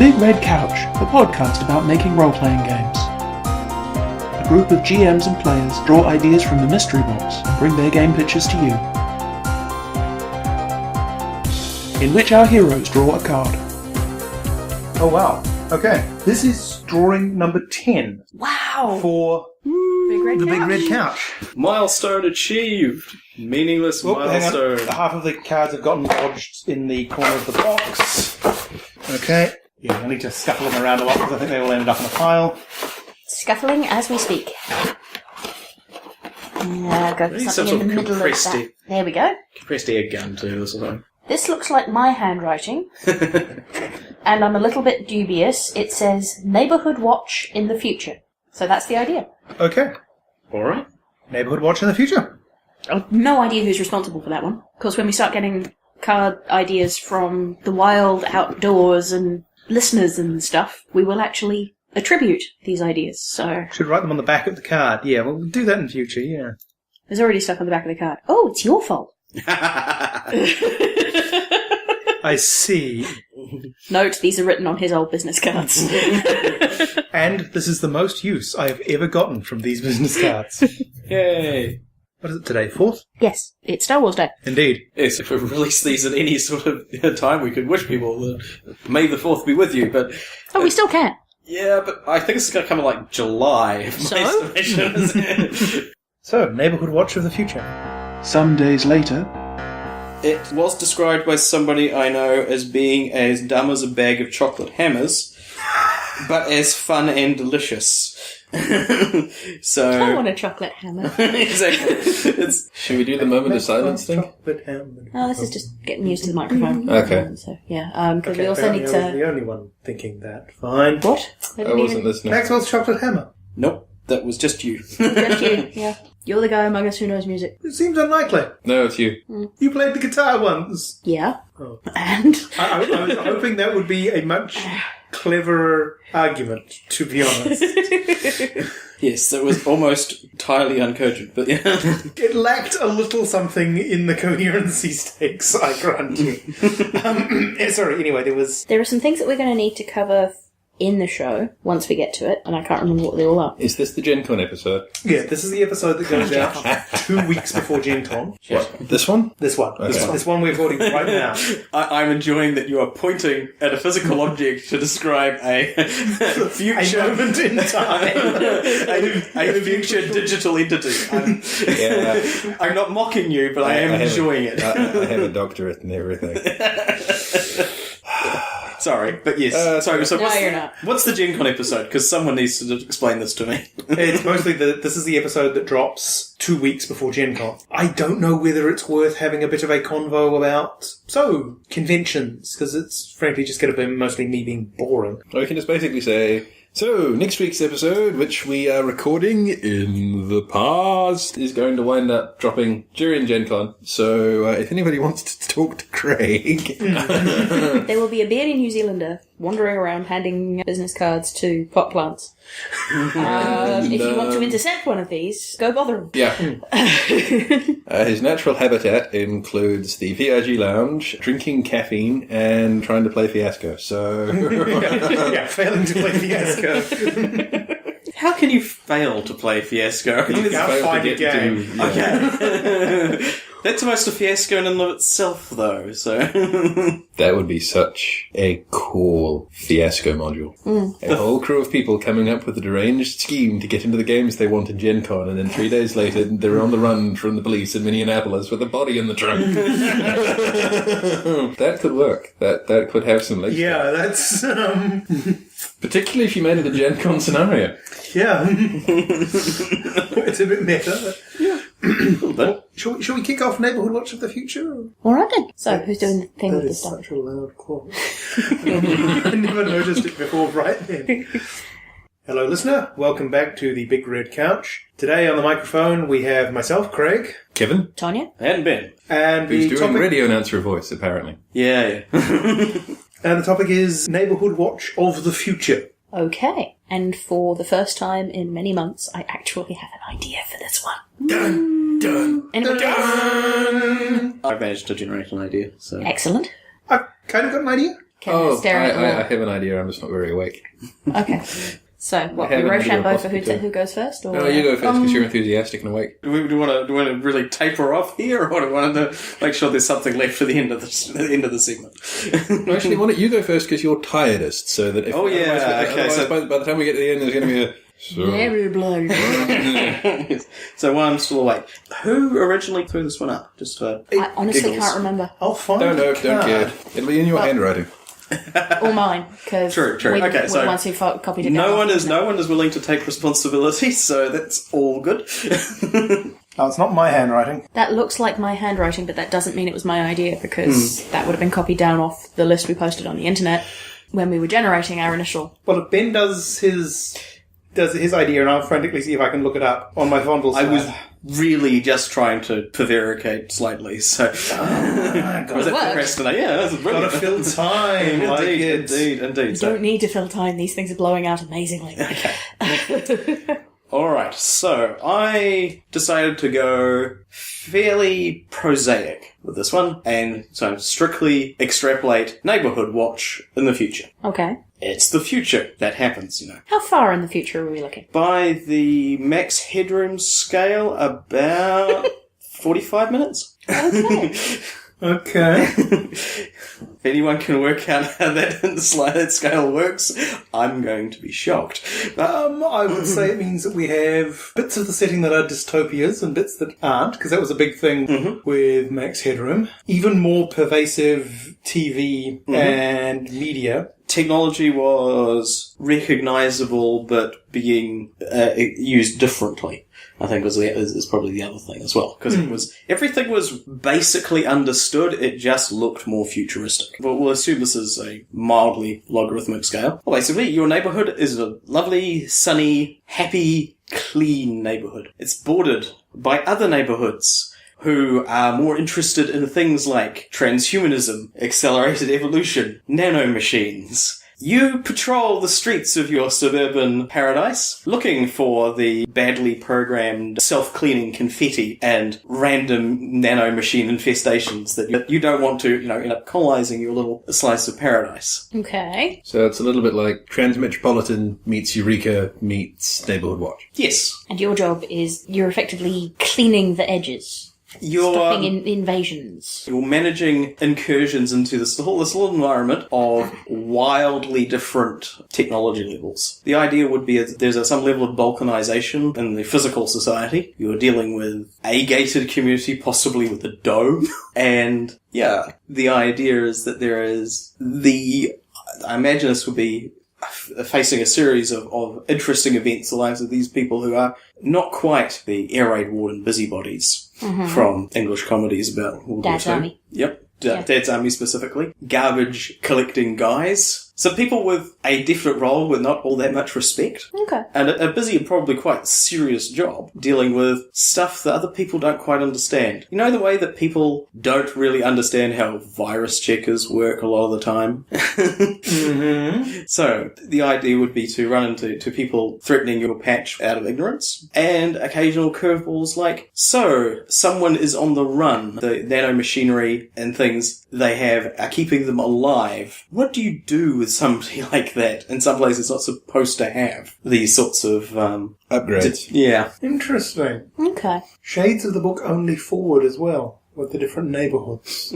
Big Red Couch, the podcast about making role-playing games. A group of GMs and players draw ideas from the mystery box and bring their game pitches to you, in which our heroes draw a card. Oh wow. Okay. This is drawing number 10 Wow! for Big Red the Couch. Big Red Couch. Milestone achieved. Meaningless Oh, hang on. milestone. Half of the cards have gotten lodged in the corner of the box. Okay. Yeah, I need to scuffle them around a lot because I think they all ended up in a pile. Scuffling as we speak. Go for Maybe some something sort in the of middle of compressed that. There we go. Compressed air gun too or something. This looks like my handwriting, and I'm a little bit dubious. It says Neighbourhood Watch in the future. So that's the idea. Okay. Alright. Neighbourhood Watch in the future. I've no idea who's responsible for that one. Of course, when we start getting card ideas from the wild outdoors and listeners and stuff, we will actually attribute these ideas. So Should write them on the back of the card. Yeah, we'll do that in the future, yeah. there's already stuff on the back of the card. Oh, it's your fault. I see. Note, these are written on his old business cards. And this is the most use I have ever gotten from these business cards. Yay. What is it today? 4th? Yes, it's Star Wars Day. Indeed. Yes, if we release these at any sort of time, we could wish people that May the 4th be with you, but... Oh, we still can. Yeah, but I think it's going to come in like July, if So? my estimation is... So, Neighbourhood Watch of the future. Some days later, It was described by somebody I know as being as dumb as a bag of chocolate hammers, but as fun and delicious. So I want a chocolate hammer. exactly. Should we do the moment of silence thing? Chocolate ham. Oh, this is just getting used to the microphone. Okay. So, yeah, because we also apparently need I was to... the only one thinking that. Fine. What? I wasn't listening. Maxwell's chocolate hammer. Nope, that was just you. Just you, yeah. You're the guy among us who knows music. It seems unlikely. No, it's you. You played the guitar once. Yeah. Oh. And... I was hoping that would be a much cleverer argument, to be honest. Yes, that was almost entirely uncogent, but yeah. It lacked a little something in the coherency stakes, I grant you. Sorry, anyway, There are some things that we're going to need to cover in the show once we get to it, and I can't remember what they all are. Is this the Gen Con episode? Yeah, this is the episode that goes out 2 weeks before Gen Con. What? This one? This one. Okay. This one we're recording right now. I'm enjoying that you are pointing at a physical object to describe a A future... moment in time. a future digital entity. Yeah. I'm not mocking you, but I am enjoying it. I have a doctorate and everything. Sorry, but yes. Sorry, so No, you're not. what's the Gen Con episode? Because someone needs to explain this to me. It's mostly this is the episode that drops 2 weeks before Gen Con. I don't know whether it's worth having a bit of a convo about, conventions, because it's frankly just going to be mostly me being boring. Or we can just basically say, so, next week's episode, which we are recording in the past, is going to wind up dropping during Gen Con. So, if anybody wants to talk to Craig... There will be a bearded New Zealander wandering around handing business cards to pot plants. If you want to intercept one of these, go bother him. Yeah. His natural habitat includes the VRG lounge, drinking caffeine, and trying to play Fiasco. So... Yeah, failing to play Fiasco. How can you fail to play Fiasco? You can't find a game. Okay. That's almost a fiasco in and of itself, though, so... That would be such a cool Fiasco module. A whole crew of people coming up with a deranged scheme to get into the games they want in Gen Con, and then 3 days later they're on the run from the police in Minneapolis with a body in the trunk. That could work. That could have some legs. Yeah, that's, Particularly if you made it a Gen Con scenario. yeah. It's a bit meta. Yeah. Well, shall we kick off Neighbourhood Watch of the Future? All right then. So, who's doing the thing with That this is stuff? such a loud call. I never noticed it before right then. Hello, listener. Welcome back to the Big Red Couch. Today on the microphone we have myself, Craig, Kevin? Tonya? And Ben. and Who's the doing topic. radio announcer voice, apparently. Yeah. And the topic is Neighbourhood Watch of the Future. Okay. And for the first time in many months, I actually have an idea for this one. Dun, dun, Anybody else? I managed to generate an idea, so... Excellent. I've kind of got an idea. stare at the wall. I have an idea. I'm just not very awake. Okay. So, what, I have we an idea Rochambeau for possibly who goes first? Or No, you go first because you're enthusiastic and awake. Do we want to really taper off here, or do we want to make sure there's something left for the end of the segment? No, actually, why don't you go first because you're tiredest, so that if otherwise by the time we get to the end, there's going to be a Very bloody. So while I'm still awake, who originally threw this one up? Just I honestly can't remember. I'll find don't care. It'll be in your handwriting. Or mine, because True. Okay, so once we copied it no down. one is willing to take responsibility, so that's all good. Oh, it's not my handwriting. That looks like my handwriting, but that doesn't mean it was my idea, because that would have been copied down off the list we posted on the internet when we were generating our initial. Well, if Ben does his idea, and I'll frantically see if I can look it up on my fondle side. I was really just trying to prevaricate slightly, so was that procrastinate? Yeah, that's brilliant. Gotta fill time. Indeed. You don't need to fill time. These things are blowing out amazingly. Alright, so I decided to go fairly prosaic with this one, and so strictly extrapolate Neighbourhood Watch in the future. Okay. It's the future that happens, How far in the future are we looking? By the max headroom scale, about 45 minutes. Okay. If anyone can work out how that scale works, I'm going to be shocked. I would say it means that we have bits of the setting that are dystopias and bits that aren't, because that was a big thing with Max Headroom. Even more pervasive TV and media. Technology was recognisable, but being used differently, I think is probably the other thing as well. Because everything was basically understood, it just looked more futuristic. But we'll assume this is a mildly logarithmic scale. Well, basically, your neighbourhood is a lovely, sunny, happy, clean neighbourhood. It's bordered by other neighbourhoods who are more interested in things like transhumanism, accelerated evolution, nanomachines. You patrol the streets of your suburban paradise, looking for the badly programmed self-cleaning confetti and random nanomachine infestations that you don't want to, end up colonizing your little slice of paradise. Okay. So it's a little bit like Transmetropolitan meets Eureka meets Neighbourhood Watch. Yes. And your job is you're effectively cleaning the edges. Stopping invasions. You're managing incursions into this little environment of wildly different technology levels. The idea would be that there's some level of balkanization in the physical society. You're dealing with a gated community, possibly with a dome. And, the idea is that there is I imagine this would be facing a series of interesting events, the lives of these people who are not quite the air raid warden busybodies from English comedies about World War Dad's II. Army. Yep. Dad's Army specifically. Garbage collecting guys. Some people with a definite role with not all that much respect. Okay. And a busy and probably quite serious job dealing with stuff that other people don't quite understand. You know the way that people don't really understand how virus checkers work a lot of the time? So, the idea would be to run into people threatening your patch out of ignorance, and occasional curveballs like, so, someone is on the run. The nanomachinery and things they have are keeping them alive. What do you do with somebody like that? In some places it's not supposed to have these sorts of Upgrades. Yeah. Interesting. Okay. Shades of the book only forward as well, with the different neighbourhoods.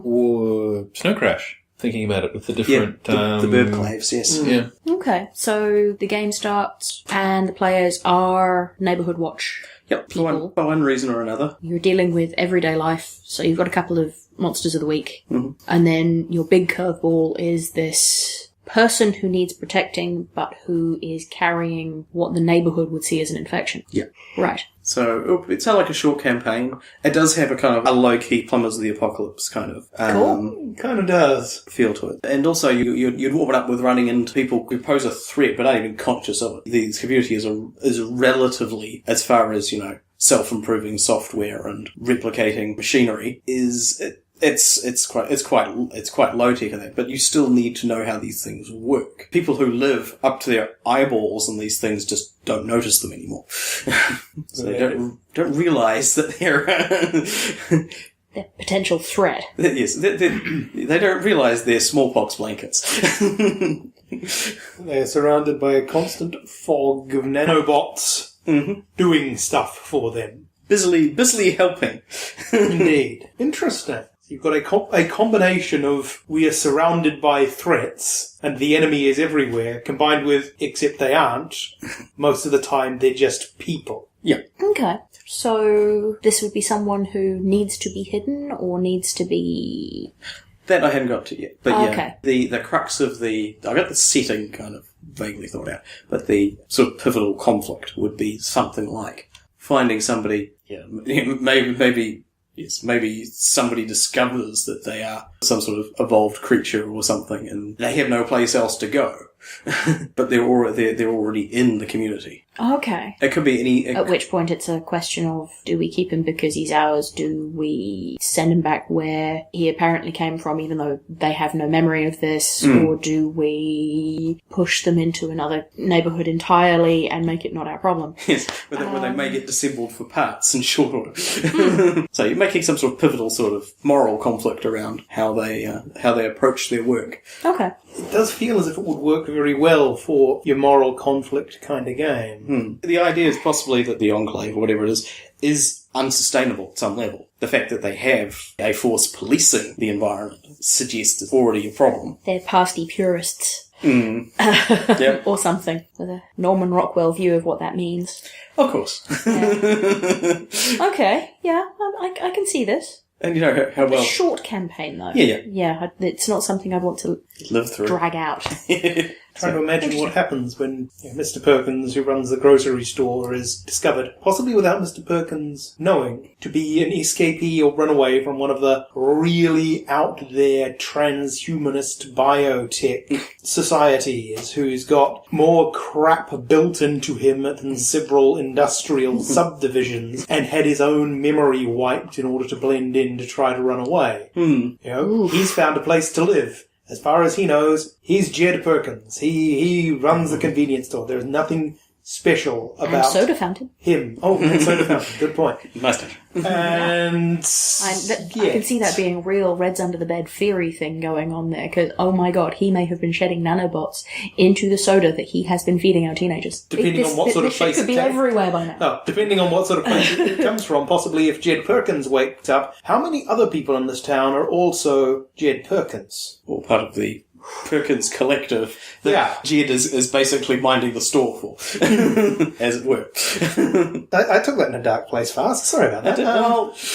Or Snow Crash. Thinking about it with the different... the bird claves, yes. Yeah. Okay. So the game starts and the players are Neighbourhood Watch. Yep, People. for one reason or another. You're dealing with everyday life, so you've got a couple of monsters of the week. And then your big curveball is this person who needs protecting, but who is carrying what the neighbourhood would see as an infection. Yeah. Right. So it sounds like a short campaign. It does have a kind of a low-key Plumbers of the Apocalypse kind of Cool. Kind of does. feel to it. And also you'd warm it up with running into people who pose a threat but aren't even conscious of it. The community is relatively, as far as, self-improving software and replicating machinery, it's quite low tech in that, but you still need to know how these things work. People who live up to their eyeballs in these things just don't notice them anymore. So they don't realize that they're their potential threat. Yes, they don't realise they're smallpox blankets. They're surrounded by a constant fog of nanobots doing stuff for them. busily helping. Indeed. Interesting. So you've got a combination of we are surrounded by threats and the enemy is everywhere, combined with, except they aren't, most of the time they're just people. Yeah. Okay. So this would be someone who needs to be hidden or needs to be... That I haven't got to yet. But yeah, okay. the crux of I got the setting kind of vaguely thought out, but the sort of pivotal conflict would be something like finding somebody, maybe somebody discovers that they are some sort of evolved creature or something and they have no place else to go. But they're already in the community. Okay. It could be any... At which point it's a question of, do we keep him because he's ours? Do we send him back where he apparently came from, even though they have no memory of this? Or do we push them into another neighbourhood entirely and make it not our problem? Yes, where they may get disassembled for parts in short order. So you're making some sort of pivotal sort of moral conflict around how they approach their work. Okay. It does feel as if it would work very well for your moral conflict kind of game. The idea is possibly that the Enclave, or whatever it is unsustainable at some level. The fact that they have a force policing the environment suggests it's already a problem. They're pasty purists. Yep. Or something, with a Norman Rockwell view of what that means. Of course. Yeah. Okay, yeah, I can see this. And you know how well... A short campaign, though. Yeah. Yeah, it's not something I'd want to live through. drag out. Trying to imagine what happens when Mr. Perkins, who runs the grocery store, is discovered, possibly without Mr. Perkins knowing, to be an escapee or runaway from one of the really out there transhumanist biotech societies, who's got more crap built into him than several industrial subdivisions, and had his own memory wiped in order to blend in to try to run away. He's found a place to live. As far as he knows, he's Jed Perkins. He runs the convenience store. There's nothing special about And soda fountain. him. Oh, and soda fountain. Good point. Mustache. And I can see that being a real Reds Under the Bed theory thing going on there, because, oh my god, he may have been shedding nanobots into the soda that he has been feeding our teenagers. Depending on what sort of this place shit could be it came- everywhere by now. Oh, depending on what sort of place it comes from, possibly if Jed Perkins waked up, how many other people in this town are also Jed Perkins? Or part of the Perkins collective that Yeah. Jed is basically minding the store for, as it were. Ah, I took that in a dark place fast. Sorry about that.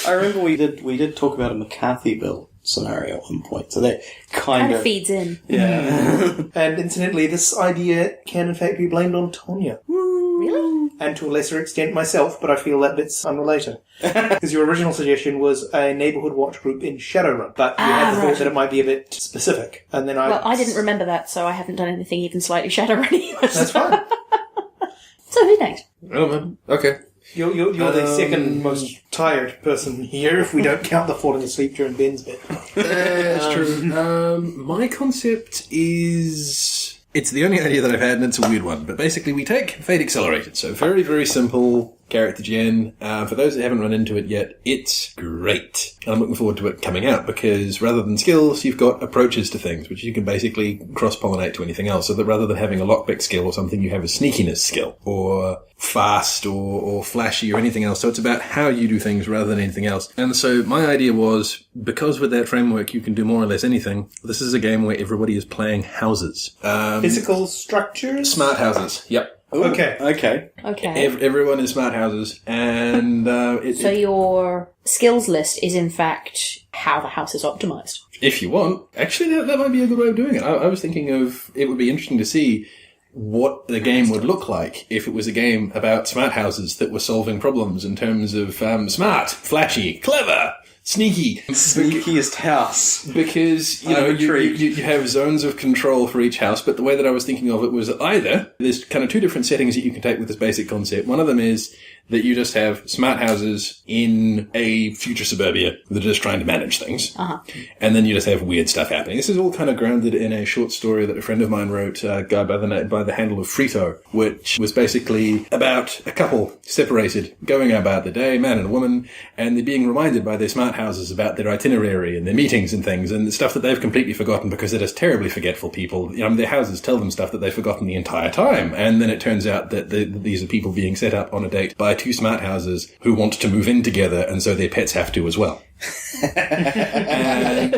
I remember we did talk about a McCarthyville scenario at one point, so that kind Kind of of feeds in. yeah. And incidentally, this idea can in fact be blamed on Tonya. Really? And to a lesser extent myself, but I feel that bit's unrelated. Because your original suggestion was a neighbourhood watch group in Shadowrun, but you had the thought that it might be a bit specific. And then Well, I didn't remember that, so I haven't done anything even slightly Shadowrun. That's fine. So who's next? Oh, man. Okay. You're the second most tired person here, if we don't count the falling asleep during Ben's bit. That's true. My concept is... It's the only idea that I've had, and it's a weird one. But basically, we take Fate Accelerated. So very, very simple character gen. For those that haven't run into it yet, it's great. And I'm looking forward to it coming out, because rather than skills, you've got approaches to things, which you can basically cross-pollinate to anything else. So that rather than having a lockpick skill or something, you have a sneakiness skill, or fast, or flashy, or anything else. So it's about how you do things rather than anything else. And so my idea was, because with that framework you can do more or less anything, this is a game where everybody is playing houses. Physical structures? Smart houses, yep. Okay. Okay. Everyone is smart houses, and So your skills list is in fact how the house is optimized. if you want, actually that might be a good way of doing it. I was thinking of, it would be interesting to see what the game would look like if it was a game about smart houses that were solving problems in terms of smart, flashy, clever, sneaky. Sneakiest house. Because, you know, you have zones of control for each house, but the way that I was thinking of it was either there's kind of two different settings that you can take with this basic concept. One of them is that you just have smart houses in a future suburbia that are just trying to manage things. And then you just have weird stuff happening. This is all kind of grounded in a short story that a friend of mine wrote, a guy by the handle of Frito, which was basically about a couple separated, going about the day, man and a woman, and they're being reminded by their smart houses about their itinerary and their meetings and things, and the stuff that they've completely forgotten because they're just terribly forgetful people. You know, their houses tell them stuff that they've forgotten the entire time, and then it turns out that these are people being set up on a date by two smart houses who want to move in together, and so their pets have to as well. And,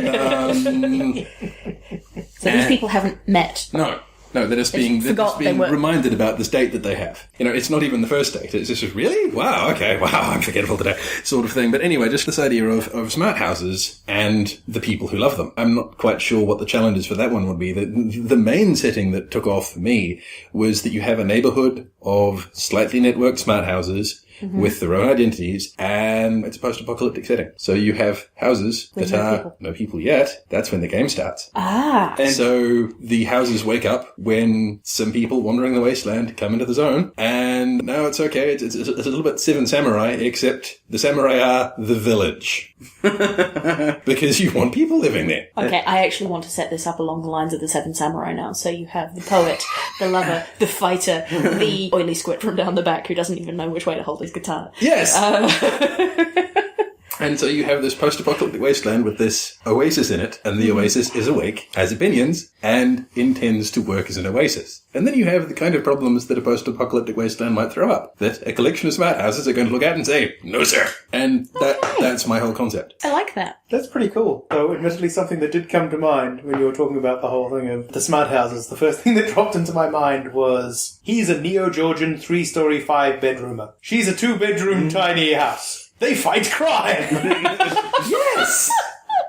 So these people haven't met. No, they're just being reminded about this date that they have. You know, it's not even the first date. It's just, really? Wow, okay, wow, I'm forgetful today, sort of thing. But anyway, just this idea of smart houses and the people who love them. I'm not quite sure what the challenges for that one would be. The main setting that took off for me was that you have a neighbourhood of slightly networked smart houses with their own identities, and it's a post-apocalyptic setting. So you have houses that are no people yet. That's when the game starts. And so the houses wake up when some people wandering the wasteland come into the zone, and now it's okay. It's a little bit Seven Samurai, except the samurai are the village. Because you want people living there. Okay, I actually want to set this up along the lines of the Seven Samurai now. So you have the poet, the lover, the fighter, the oily squid from down the back who doesn't even know which way to hold his guitar. Yes! And so you have this post-apocalyptic wasteland with this oasis in it, and the oasis is awake, has opinions, and intends to work as an oasis. And then you have the kind of problems that a post-apocalyptic wasteland might throw up. That a collection of smart houses are going to look at and say, no sir. And that's my whole concept. I like that. That's pretty cool. Though, admittedly, something that did come to mind when you were talking about the whole thing of the smart houses, the first thing that dropped into my mind was, he's a Neo-Georgian 3-story 5-bedroomer. She's a 2-bedroom tiny house. They fight crime! Yes!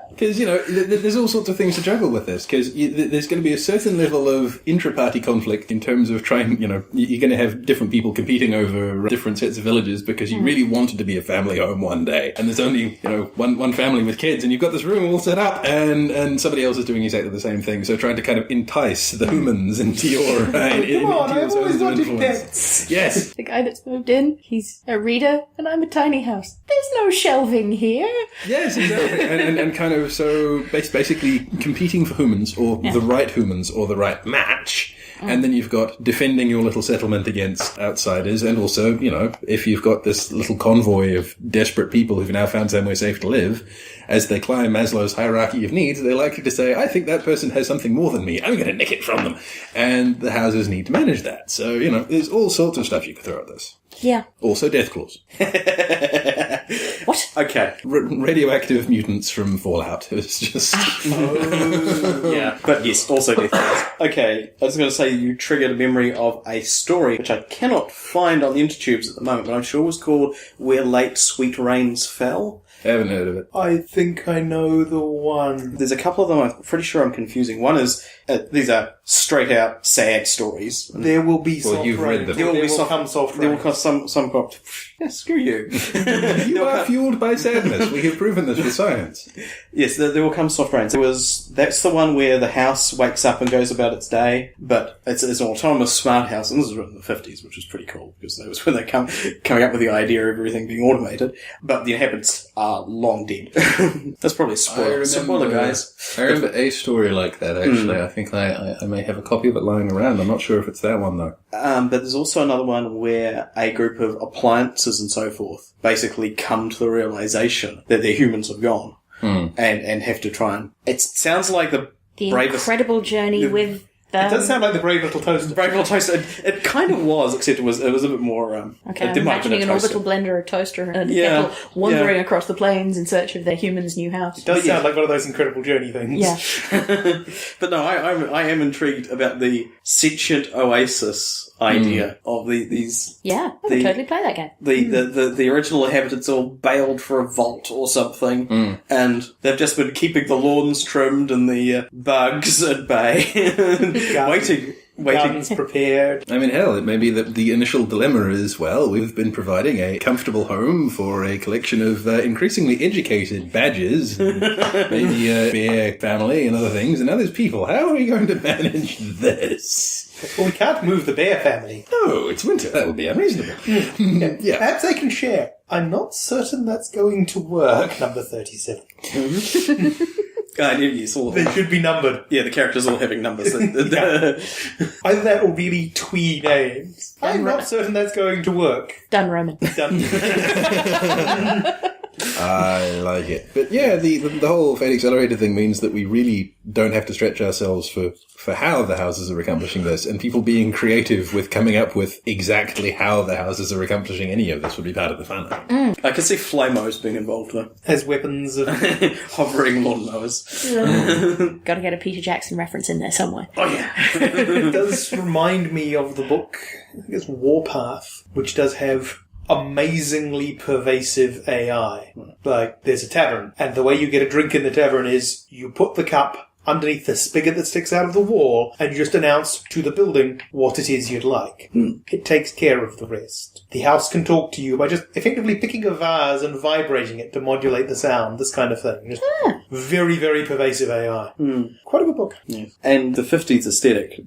Because, you know, there's all sorts of things to juggle with this, because there's going to be a certain level of intra-party conflict in terms of trying, you know, you're going to have different people competing over different sets of villages because you really wanted to be a family home one day, and there's only, you know, one family with kids, and you've got this room all set up, and somebody else is doing exactly the same thing, so trying to kind of entice the humans into your Come on, I've always wanted pets! Yes! The guy that's moved in, he's a reader, and I'm a tiny house. There's no shelving here. Yes, exactly. and kind of so basically competing for humans, or the right humans, or the right match. And then you've got defending your little settlement against outsiders, and also, you know, if you've got this little convoy of desperate people who've now found somewhere safe to live, as they climb Maslow's hierarchy of needs, they're likely to say, I think that person has something more than me, I'm going to nick it from them. And the houses need to manage that. So, you know, there's all sorts of stuff you could throw at this. Yeah. Also death claws. What? Okay. Radioactive mutants from Fallout. It's just... Yeah. But yes, also death claws. Okay, I was going to say you triggered a memory of a story, which I cannot find on the intertubes at the moment, but I'm sure was called Where Late Sweet Rains Fell. I haven't heard of it. I think I know the one. There's a couple of them I'm pretty sure I'm confusing. One is, these are straight out sad stories. There will be soft you've read rain. them. There will come soft There rain. will come some yeah, screw you. You are fueled by sadness. We have proven this with science. Yes, there will come soft rains. That's the one where the house wakes up and goes about its day, but it's an autonomous smart house, and this was written in the 50s, which was pretty cool, because that was when they coming up with the idea of everything being automated, but the inhabitants are long dead. That's probably a spoiler, guys. I remember a story like that, actually. I think I may have a copy of it lying around. I'm not sure if it's that one, though. But there's also another one where a group of appliances and so forth basically come to the realization that their humans have gone and have to try and... It sounds like the bravest... incredible journey with... It does sound like the Brave Little Toaster. Brave Little Toaster. It kind of was, except it was a bit more... Okay, I'm imagining an orbital blender, a toaster, and a kettle wandering across the plains in search of their human's new house. It does sound like one of those incredible journey things. Yeah. But no, I am intrigued about the sentient oasis idea of these... Yeah, I would totally play that game. The original inhabitants all bailed for a vault or something, and they've just been keeping the lawns trimmed and the bugs at bay, Gardens prepared. I mean, hell, it may be that the initial dilemma is, well, we've been providing a comfortable home for a collection of increasingly educated badgers, and maybe a bear family and other things, and now there's people. How are we going to manage this? Well, we can't move the bear family. No, it's winter. That would be unreasonable. Yeah. Perhaps they can share. I'm not certain that's going to work, number 37. Yes, all of They them. should be numbered. Yeah, the characters all having numbers. Either that or really twee names. I'm not certain that's going to work. Done, Roman. Done. I like it. But yeah, the whole Fate Accelerated thing means that we really don't have to stretch ourselves for how the houses are accomplishing this, and people being creative with coming up with exactly how the houses are accomplishing any of this would be part of the fun. I can see Flamos being involved, though. As weapons of... Hovering lawnmowers. Gotta get a Peter Jackson reference in there somewhere. Oh, yeah. It does remind me of the book, I think it's Warpath, which does have amazingly pervasive AI. Like, there's a tavern, and the way you get a drink in the tavern is you put the cup underneath the spigot that sticks out of the wall, and you just announce to the building what it is you'd like. It takes care of the rest. The house can talk to you by just effectively picking a vase and vibrating it to modulate the sound, this kind of thing. Just very, very pervasive AI. Quite a good book. Yeah. And the 50s aesthetic,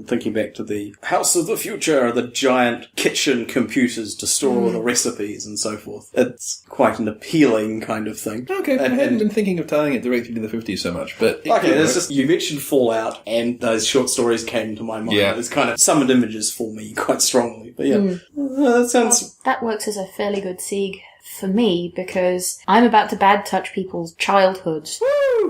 thinking back to the house of the future, the giant kitchen computers to store all the recipes and so forth. It's quite an appealing kind of thing. Okay, I hadn't been thinking of tying it directly to the 50s so much, but... It's just, you mentioned Fallout, and those short stories came to my mind. Yeah. There's kind of summoned images for me quite strongly. But yeah, that sounds... That works as a fairly good sieg for me, because I'm about to bad touch people's childhoods.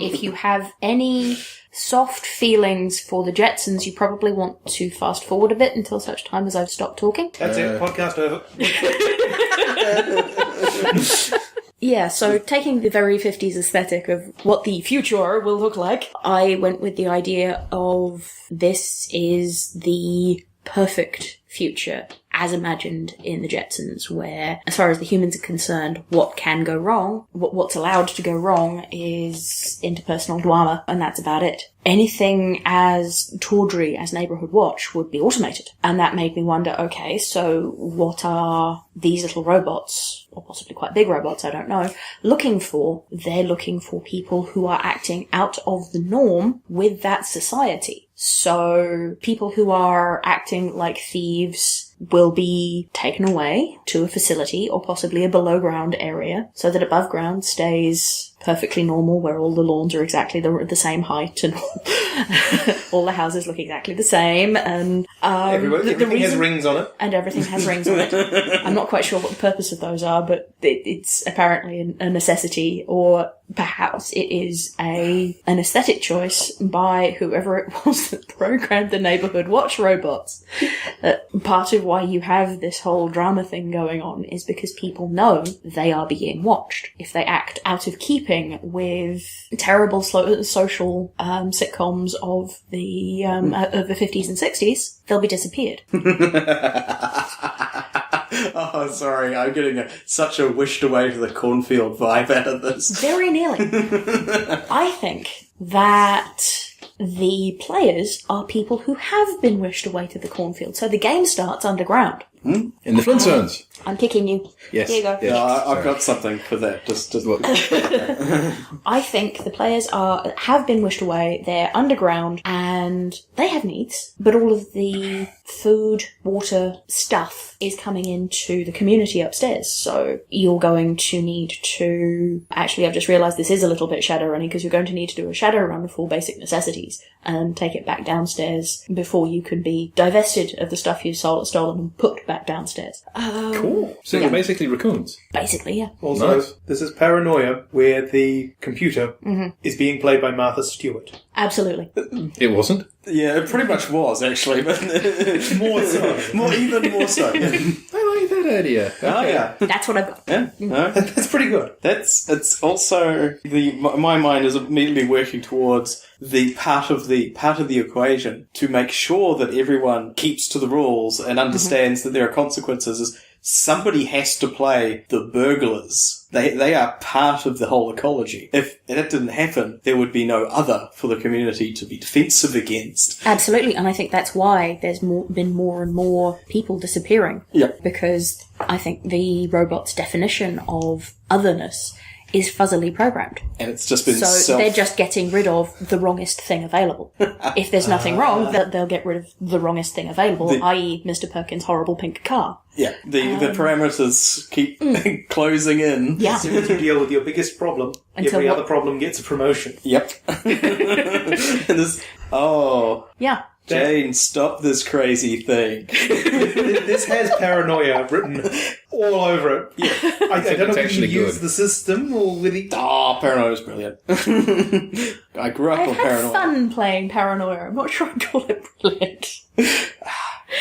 If you have any soft feelings for the Jetsons, you probably want to fast forward a bit until such time as I've stopped talking. That's it. Podcast over. Yeah, so taking the very 50s aesthetic of what the future will look like, I went with the idea of this is the perfect future as imagined in the Jetsons, where, as far as the humans are concerned, what can go wrong, what's allowed to go wrong is interpersonal drama, and that's about it. Anything as tawdry as Neighbourhood Watch would be automated. And that made me wonder, okay, so what are these little robots, or possibly quite big robots, I don't know, looking for? They're looking for people who are acting out of the norm with that society. So people who are acting like thieves will be taken away to a facility or possibly a below ground area so that above ground stays perfectly normal, where all the lawns are exactly the same height and all the houses look exactly the same, and everything has rings on it. And everything has rings on it. I'm not quite sure what the purpose of those are, but it's apparently a necessity, or perhaps it is an aesthetic choice by whoever it was that programmed the Neighbourhood Watch robots. Part of why you have this whole drama thing going on is because people know they are being watched. If they act out of keeping with terrible social sitcoms of the 50s and 60s, they'll be disappeared. Oh, sorry, I'm getting such a wished away to the cornfield vibe out of this. Very nearly. I think that the players are people who have been wished away to the cornfield, so the game starts underground. In the Flintstones. I'm kicking you. Yes. Here you go. Yes. I've got something for that. Just I think the players have been wished away. They're underground and they have needs, but all of the food, water, stuff is coming into the community upstairs. So you're going to need to... Actually, I've just realised this is a little bit shadow running, because you're going to need to do a shadow run for basic necessities and take it back downstairs before you can be divested of the stuff you've stolen and put back downstairs. Cool. So you're basically raccoons. Basically, yeah. Also, Nice. this is Paranoia, where the computer is being played by Martha Stewart. Absolutely. It wasn't? yeah, it pretty much was actually, but More so. even more so. I like that idea. Oh yeah. That's what I've got. Yeah, no, That's pretty good. it's also my mind is immediately working towards the part of the equation to make sure that everyone keeps to the rules and understands that there are consequences. Is somebody has to play the burglars. They are part of the whole ecology. If that didn't happen, there would be no other for the community to be defensive against. Absolutely, and I think that's why there's been more and more people disappearing. Yep. Because I think the robot's definition of otherness is fuzzily programmed. And it's just been So they're just getting rid of the wrongest thing available. If there's nothing wrong, they'll get rid of the wrongest thing available, i.e. Mr. Perkins' horrible pink car. Yeah, the parameters keep closing in. Yeah. As soon as you deal with your biggest problem, every other problem gets a promotion. Yep. And Yeah. Jane, stop this crazy thing. This has paranoia written all over it. Yeah. I don't know if you use the system or whether... Paranoia is brilliant. I grew up on I've paranoia. had fun playing Paranoia. I'm not sure I'd call it brilliant.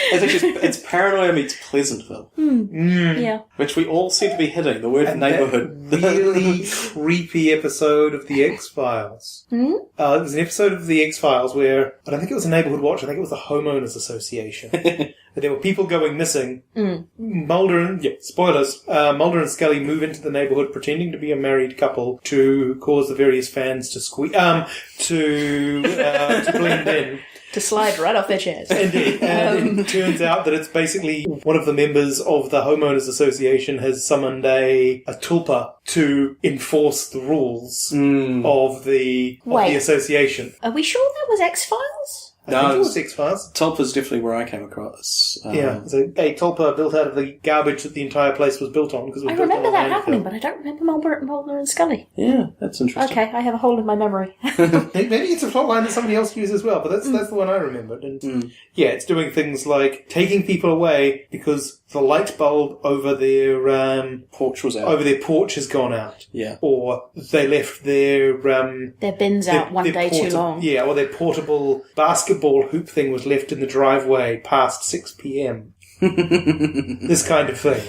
It's paranoia meets Pleasantville. Yeah. Which we all seem to be hitting, the word neighbourhood. That really creepy episode of The X-Files. It was an episode of The X-Files where, I don't think it was a neighbourhood watch, I think it was the Homeowners Association. That there were people going missing. Mulder and, spoilers, Mulder and Scully move into the neighbourhood pretending to be a married couple to cause the various fans to to blend in. To slide right off their chairs. Indeed. And it turns out that it's basically one of the members of the Homeowners Association has summoned a tulpa to enforce the rules of the association. Are we sure that was X-Files? I think it was X-Files. Tulpa's definitely where I came across. It's a tulpa built out of the garbage that the entire place was built on. I remember that happening, but I don't remember Mulder and Scully. Yeah, that's interesting. Okay, I have a hole in my memory. Maybe it's a plot line that somebody else used as well, but that's the one I remembered. And it's doing things like taking people away because the light bulb over their porch was out. Over their porch has gone out. Yeah. Or they left their bins out one day too long. Yeah, or their portable basketball hoop thing was left in the driveway past 6 p.m. This kind of thing.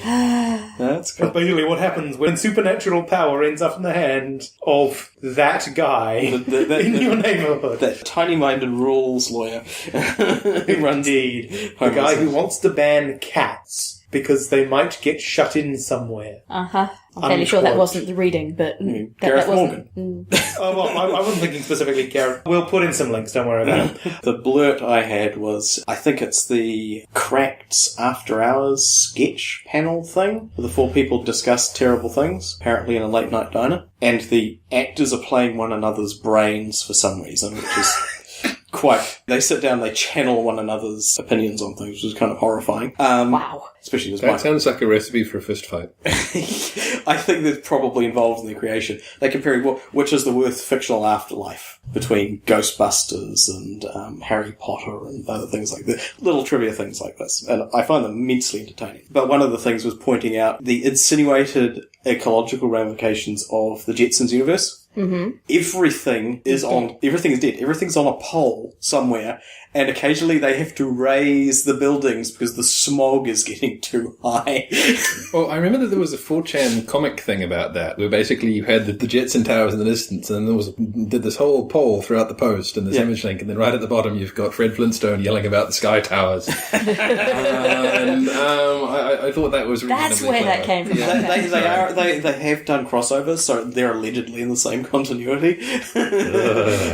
That's cool. But basically what happens when supernatural power ends up in the hand of that guy in your neighbourhood. That tiny-minded rules lawyer who runs the guy who wants to ban cats because they might get shut in somewhere. I'm fairly sure that wasn't the reading, but Gareth that wasn't. Morgan. I wasn't thinking specifically Gareth. We'll put in some links, don't worry about it. The blurt I had was, I think it's the Cracked After Hours sketch panel thing, where the four people discuss terrible things, apparently in a late night diner, and the actors are playing one another's brains for some reason, which is they sit down, they channel one another's opinions on things, which is kind of horrifying. Wow. Especially as That sounds like a recipe for a fist fight. I think that's probably involved in their creation. They compare which is the worst fictional afterlife between Ghostbusters and Harry Potter and other things like that. Little trivia things like this. And I find them immensely entertaining. But one of the things was pointing out the insinuated ecological ramifications of the Jetsons universe. Everything is dead. Everything's on a pole somewhere, and occasionally they have to raise the buildings because the smog is getting too high. Well, I remember that there was a 4chan comic thing about that, where basically you had the Jetson towers in the distance, and then did this whole poll throughout the post and this image link, and then right at the bottom you've got Fred Flintstone yelling about the sky towers. And I thought that was reasonably That's where clever. that came from. Yeah, they have done crossovers, so they're allegedly in the same continuity.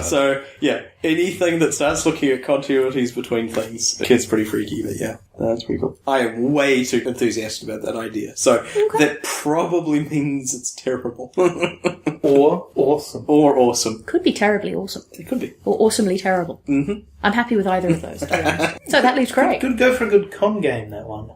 So, yeah, anything that starts looking at continuities between things gets pretty freaky, but yeah, that's pretty cool. I am way too enthusiastic about that idea, so that probably means it's terrible. Or awesome. Or awesome. Could be terribly awesome. It could be. Or awesomely terrible. I'm happy with either of those, to be honest. So that leaves Craig. Could go for a good con game, that one.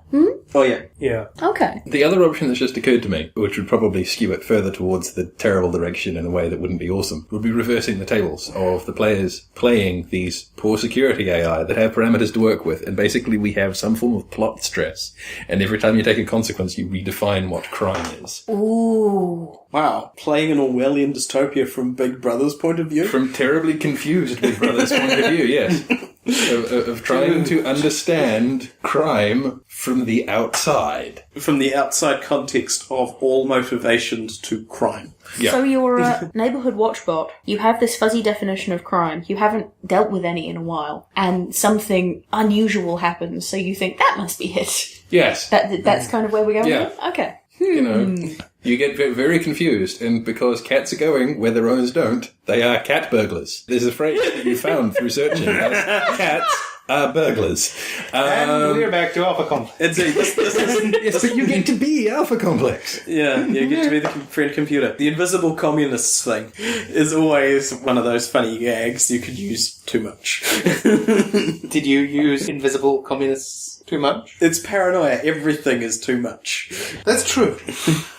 Oh, yeah. Yeah. Okay. The other option that's just occurred to me, which would probably skew it further towards the terrible direction in a way that wouldn't be awesome, would be reversing the tables of the players playing these poor security AI that have parameters to work with, and basically we have some form of plot stress, and every time you take a consequence you redefine what crime is. Ooh. Wow. Playing an Orwellian dystopia from Big Brother's point of view? From terribly confused Big Brother's point of view, yes. of trying to understand crime from the outside. From the outside context of all motivations to crime. Yeah. So you're a neighbourhood watchbot. You have this fuzzy definition of crime. You haven't dealt with any in a while. And something unusual happens, so you think, that must be it. Yes. That's kind of where we're going Yeah. with it? Okay. You know, you get very confused, and because cats are going where their owners don't, they are cat burglars. There's a phrase that you found through searching. Cats are burglars. And we're back to Alpha Complex. Yes, but you get to be Alpha Complex. Yeah, you get to be the friend computer. The invisible communists thing is always one of those funny gags you could use too much. Did you use invisible communists too much? It's paranoia. Everything is too much. That's true.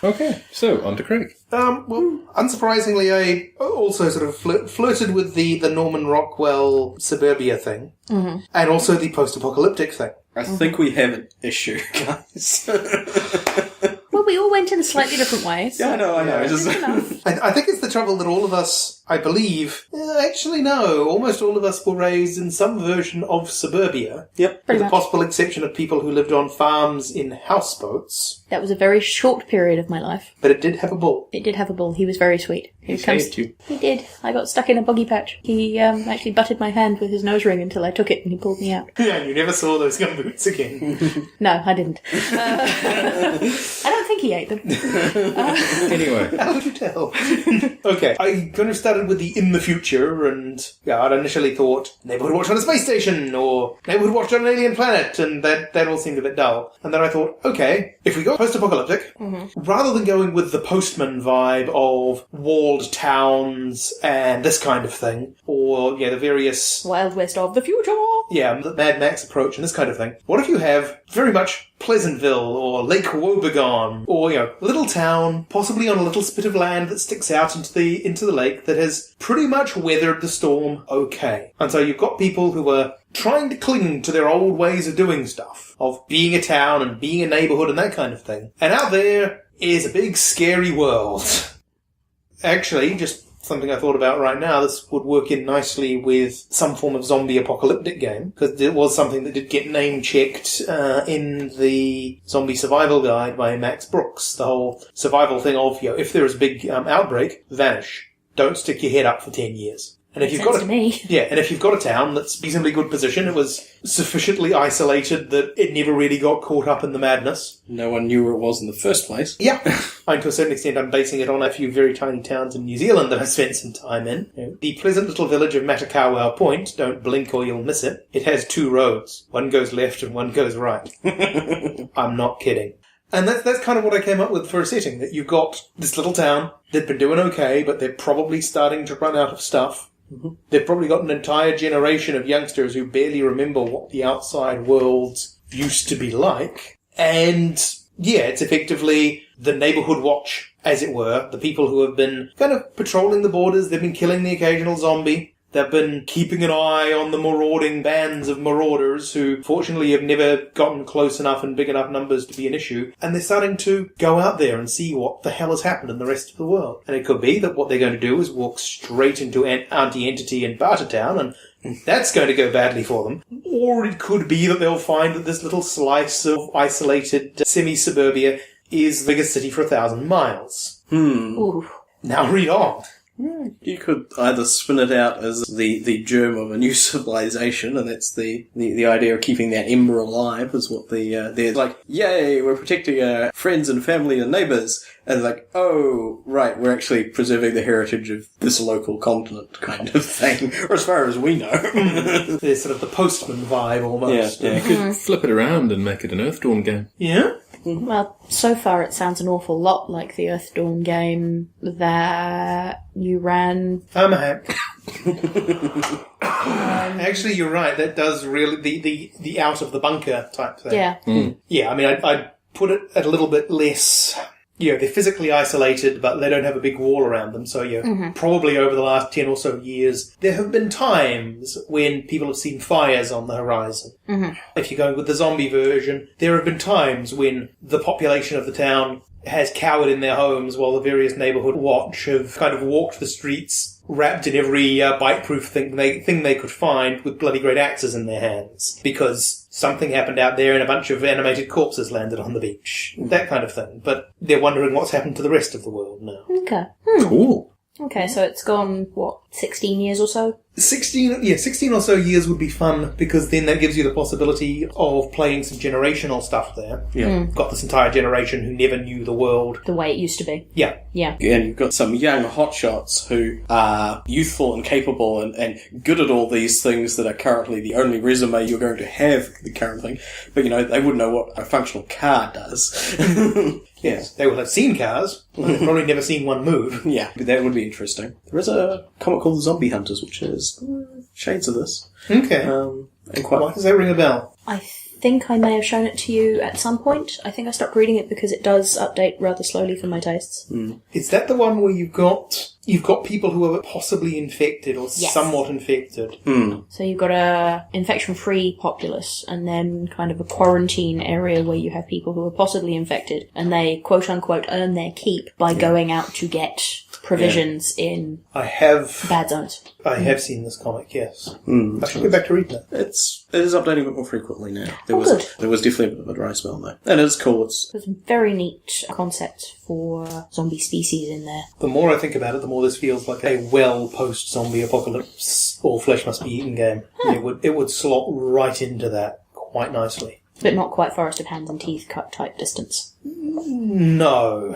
Okay, so on to Craig. Well, unsurprisingly, I also sort of flirted with the Norman Rockwell suburbia thing, and also the post-apocalyptic thing. I think we have an issue, guys. Well, we all went in slightly different ways. Yeah, I know. Good enough. I think it's the trouble that all of us, I believe, actually no, almost all of us were raised in some version of suburbia. Yep. With Pretty the much. possible exception of people who lived on farms in houseboats. That was a very short period of my life. But it did have a bull. It did have a bull. He was very sweet. He saved you. He did. I got stuck in a boggy patch. He actually butted my hand with his nose ring until I took it and he pulled me out. Yeah, and you never saw those gumboots again. No, I didn't. I don't think he ate them. Anyway. How could you tell? Okay, I kind of started with the in the future, and yeah, I'd initially thought Neighbourhood Watch on a space station, or Neighbourhood Watch on an alien planet, and that all seemed a bit dull. And then I thought, okay, if we go post-apocalyptic, rather than going with the Postman vibe of walled towns and this kind of thing, or, yeah, the various... Wild West of the future. Yeah, the Mad Max approach and this kind of thing. What if you have very much Pleasantville or Lake Wobegon, or, you know, a little town, possibly on a little spit of land that sticks out into the lake that has pretty much weathered the storm okay. And so you've got people who are trying to cling to their old ways of doing stuff, of being a town and being a neighbourhood and that kind of thing. And out there is a big scary world. Actually, just something I thought about right now, this would work in nicely with some form of zombie apocalyptic game, because it was something that did get name-checked in the Zombie Survival Guide by Max Brooks. The whole survival thing of, you know, if there is a big outbreak, vanish. Don't stick your head up for 10 years. And if you've got to me. Yeah, and if you've got a town that's reasonably good position, it was sufficiently isolated that it never really got caught up in the madness. No one knew where it was in the first place. Yeah. And to a certain extent, I'm basing it on a few very tiny towns in New Zealand that I spent some time in. You know, the pleasant little village of Matakawa Point, don't blink or you'll miss it. It has 2 roads. One goes left and one goes right. I'm not kidding. And that's kind of what I came up with for a setting, that you've got this little town, they've been doing okay, but they're probably starting to run out of stuff. Mm-hmm. They've probably got an entire generation of youngsters who barely remember what the outside world used to be like. And, yeah, it's effectively the neighbourhood watch, as it were. The people who have been kind of patrolling the borders. They've been killing the occasional zombie. They've been keeping an eye on the marauding bands of marauders who, fortunately, have never gotten close enough and big enough numbers to be an issue. And they're starting to go out there and see what the hell has happened in the rest of the world. And it could be that what they're going to do is walk straight into Auntie-Entity and Bartertown, and that's going to go badly for them. Or it could be that they'll find that this little slice of isolated semi-suburbia is the biggest city for 1,000 miles. Ooh. Now read on. You could either spin it out as the germ of a new civilization, and that's the idea of keeping that ember alive, is what they're like, yay, we're protecting our friends and family and neighbours. And like, oh, right, we're actually preserving the heritage of this local continent kind of thing, or as far as we know. There's sort of the Postman vibe almost. Yeah. You could flip it around and make it an Earth Dawn game. Yeah? Well, so far it sounds an awful lot like the Earth Dawn game that you ran. I'm a hack. Actually, you're right. That does really the out of the bunker type thing. Yeah. Yeah, I mean, I'd put it at a little bit less. You know, they're physically isolated, but they don't have a big wall around them. So, probably over the last 10 or so years, there have been times when people have seen fires on the horizon. Mm-hmm. If you're going with the zombie version, there have been times when the population of the town has cowered in their homes while the various neighbourhood watch have kind of walked the streets wrapped in every bite-proof thing they could find with bloody great axes in their hands. Because something happened out there and a bunch of animated corpses landed on the beach. That kind of thing. But they're wondering what's happened to the rest of the world now. Okay. Cool. Okay, so it's gone, 16 years or so? 16 or so years would be fun, because then that gives you the possibility of playing some generational stuff there. Yeah. Got this entire generation who never knew the world. The way it used to be. Yeah. Yeah. And you've got some young hotshots who are youthful and capable and good at all these things that are currently the only resume you're going to have the current thing. But, they wouldn't know what a functional car does. Yes, they will have seen cars. They've probably never seen one move. Yeah, but that would be interesting. There is a comic called Zombie Hunters, which is shades of this. Okay. And quite. Why does that ring a bell? I think I may have shown it to you at some point. I think I stopped reading it because it does update rather slowly for my tastes. Is that the one where you've got people who are possibly infected or Yes. somewhat infected? So you've got a infection-free populace, and then kind of a quarantine area where you have people who are possibly infected, and they quote-unquote earn their keep by going out to get provisions in I have bad zones. seen this comic, yes. I should go back to read that. It is updating a bit more frequently now. There good. was definitely a bit of a dry spell though. And it's cool. There's a very neat concept for zombie species in there. The more I think about it, the more this feels like a post-zombie apocalypse, all flesh must be eaten game. It would slot right into that quite nicely. But not quite Forest of Hands and Teeth cut type distance. No.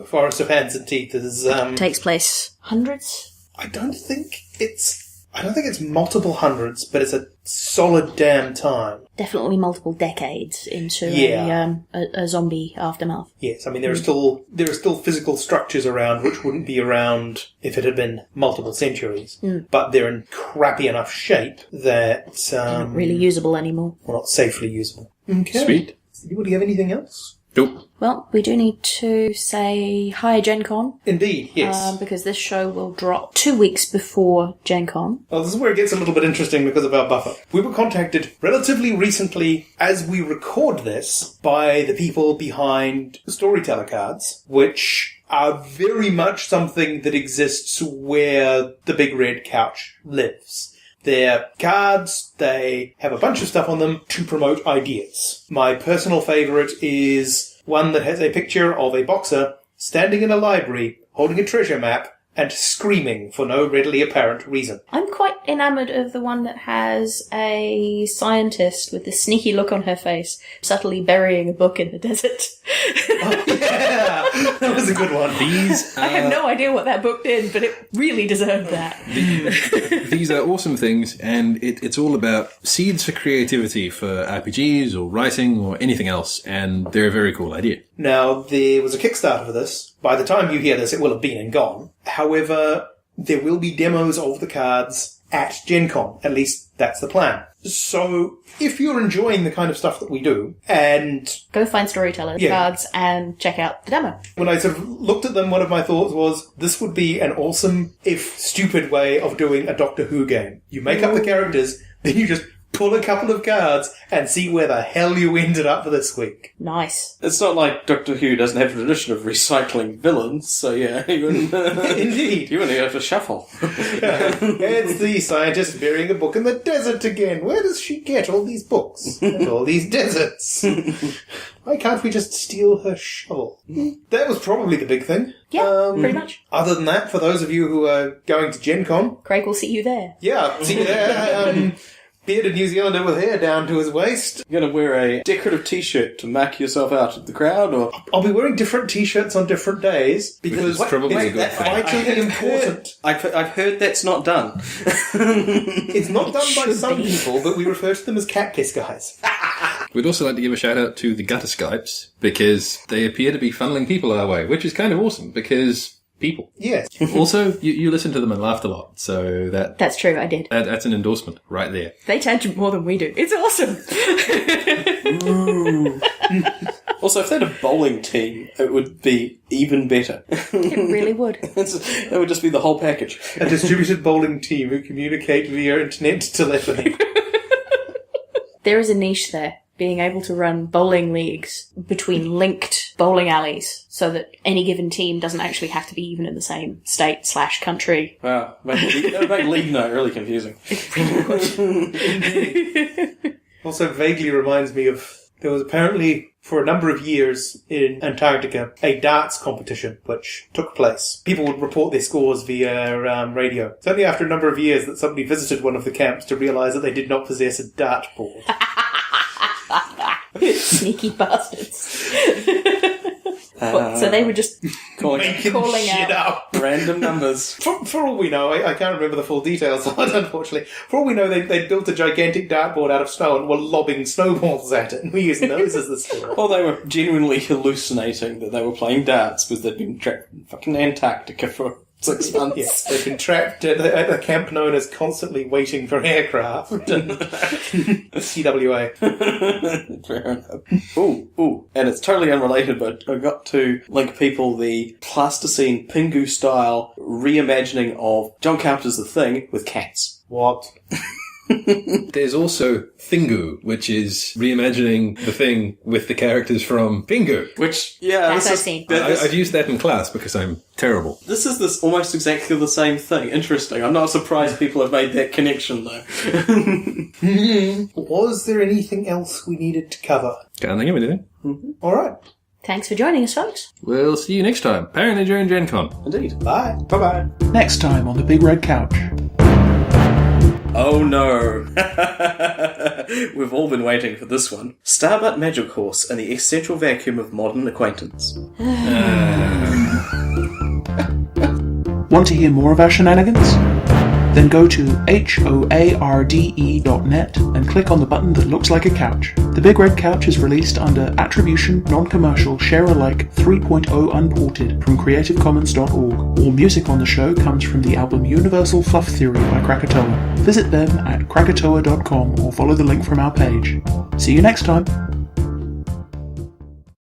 Forest of Hands and Teeth is Takes place hundreds? I don't think it's multiple hundreds, but it's a solid damn time. Definitely multiple decades into a zombie aftermath. Yes, I mean there are still physical structures around which wouldn't be around if it had been multiple centuries, but they're in crappy enough shape that Not really usable anymore. well, not safely usable. Okay. Sweet. Would you have anything else? Nope. Well, we do need to say hi Gen Con. Indeed, yes. Because this show will drop 2 weeks before Gen Con. Well, this is where it gets a little bit interesting because of our buffer. We were contacted relatively recently, as we record this, by the people behind Storyteller cards, which are very much something that exists where the Big Red Couch lives. They're cards, they have a bunch of stuff on them to promote ideas. My personal favourite is one that has a picture of a boxer standing in a library, holding a treasure map, and screaming for no readily apparent reason. I'm quite enamoured of the one that has a scientist with this sneaky look on her face, subtly burying a book in the desert. Oh, yeah! That was a good one. I have no idea what that book did, but it really deserved that. These are awesome things, and it's all about seeds for creativity for RPGs or writing or anything else, and they're a very cool idea. Now, there was a Kickstarter for this. By the time you hear this, it will have been and gone. However, there will be demos of the cards at Gen Con. At least, that's the plan. So, if you're enjoying the kind of stuff that we do, and Go find Storyteller cards and check out the demo. when I sort of looked at them, one of my thoughts was, this would be an awesome, if stupid, way of doing a Doctor Who game. You make up the characters, then you just pull a couple of cards and see where the hell you ended up this week. Nice. It's not like Doctor Who doesn't have a tradition of recycling villains, so yeah, you wouldn't, Indeed. you wouldn't have to shuffle. It's the scientist burying a book in the desert again. Where does she get all these books and all these deserts? Why can't we just steal her shovel? That was probably the big thing. Yeah, pretty much. Other than that, for those of you who are going to Gen Con, Craig will see you there. yeah, see you there. Bearded New Zealander with hair down to his waist. You're going to wear a decorative t-shirt to mark yourself out of the crowd, or... I'll be wearing different t-shirts on different days because It's probably a good thing. vitally important. I've heard that's not done. It's not done by Should some be. people, but we refer to them as cat piss guys. We'd also like to give a shout out to the Gutter Skypes, because they appear to be funneling people our way, which is kind of awesome, because people. Yes. Also, you listen to them and laughed a lot, so That's true, I did. that's an endorsement right there. They tangent more than we do. It's awesome. Also, if they had a bowling team, it would be even better. It really would. It would just be the whole package. A distributed bowling team who communicate via internet telephony. There is a niche there. being able to run bowling leagues between linked bowling alleys so that any given team doesn't actually have to be even in the same state/country. Wow. Make league night really confusing. Also vaguely reminds me of, there was apparently, for a number of years in Antarctica, a darts competition which took place. People would report their scores via radio. It's only after a number of years that somebody visited one of the camps to realise that they did not possess a dartboard. Sneaky bastards. So they were just calling shit out up. Random numbers. For all we know, I can't remember the full details of it, unfortunately. For all we know, they built a gigantic dartboard out of snow and were lobbing snowballs at it, and we used those as the story. Well, they were genuinely hallucinating that they were playing darts because they'd been trapped in fucking Antarctica for 6 months. Yes, they've been trapped at a camp known as Constantly Waiting for Aircraft. CWA. Fair enough. Ooh. And it's totally unrelated, but I got to link people the Plasticine Pingu style reimagining of John Carpenter's The Thing with cats. What? There's also Thingu, which is reimagining The Thing with the characters from Pingu. Which, yeah, That's I've seen. I've used that in class because I'm terrible. This is almost exactly the same thing. Interesting. I'm not surprised people have made that connection, though. Was there anything else we needed to cover? Can't think of anything. All right. Thanks for joining us, folks. We'll see you next time, apparently during Gen Con. Indeed. Bye. Bye-bye. Next time on the Big Red Couch. Oh no. We've all been waiting for this one. Starbutt Magic Horse and the Essential Vacuum of Modern Acquaintance. Want to hear more of our shenanigans? Then go to hoarde.net and click on the button that looks like a couch. The Big Red Couch is released under Attribution, Non-Commercial, Share-alike 3.0 Unported from creativecommons.org. All music on the show comes from the album Universal Fluff Theory by Krakatoa. Visit them at krakatoa.com or follow the link from our page. See you next time!